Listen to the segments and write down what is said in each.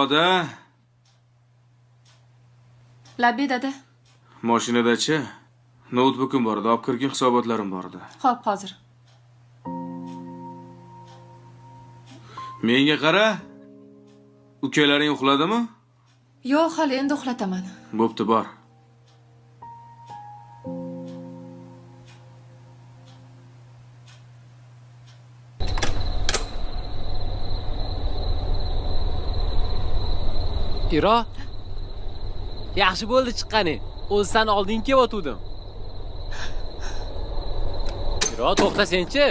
Dada, Labbi dada. mashinada-chi? Notebookim bor edi, olib kirgan hisobotlarim bor edi. Xo'p, hozir. Menga qara. Ukalaring uxladimi? Yo'q, hali endi uxlataman. Bo'pti, bor. Iro. Yaxshi bo'ldi chiqqaning. O'zsan oldin kelyotgandim. Iro, to'xta senchi.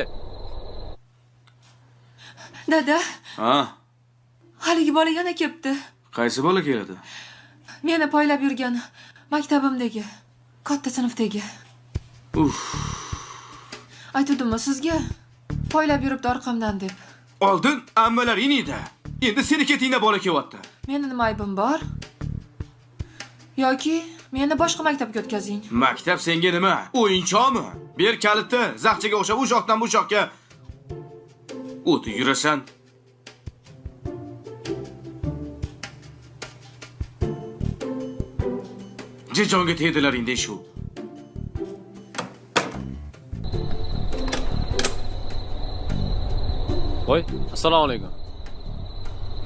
Dada, Ha, haligi bola yana kelibdi. qaysi bola keladi? Meni poylab yurgan maktabimdagi, katta sinfdagi. Uf, Aytuvdim-mi sizga? Poylab yuribdi orqamdan deb. oldin ammalar inida. Endi seni ketingda bola kelyapti. Meni nima aybim bor? Yoki meni boshqa maktabga o'tkazing. Maktab senga nima? O'yinchoqmi? Ber kalitni, zaqchaga o'xshab u yoqdan bu yoqqa o'tib yurasan. Jijonga tegdilaring shu. Voy, assalomu alaykum.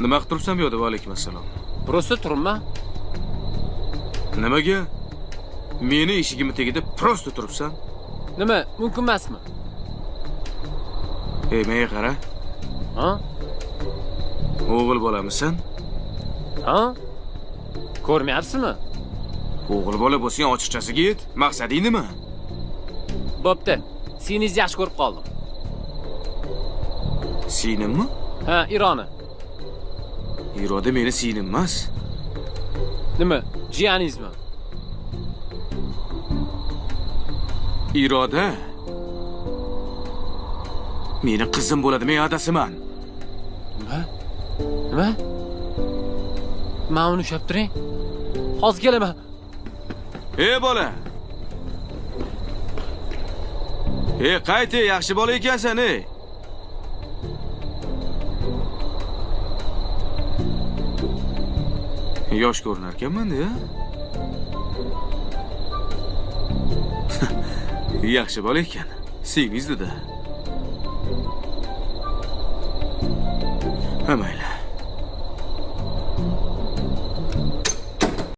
Nima qilib turibsan bu yerda? Va alaykum assalom. Prosta turibmi? Nimaga? Meni eshigimni tagida prosta turibsan? Nima, mumkin emasmi? Ey, menga qara. Ha? O'g'il bolamisan? Ha? Ko'rmayapsizmi? O'g'il bola bo'lsang ochiqchasiga yet. Maqsading nima? Bo'pti. Seningizni yaxshi ko'rib qoldim. Sinimmi? Ha, Ironi. Iroda meni singlim emas. Nima? Jiyaningizmi? Iroda. Meni qizim bo'ladi, men adasiman. Nima? Nima? Men uni ushlab turing. Hozir kelaman. Ey bola. Ey, qayt, yaxshi bola ekansan, ey. Yosh ko'rinar ekanman-da. Yaxshi bola ekan. Singiz-da. Ha, mayli.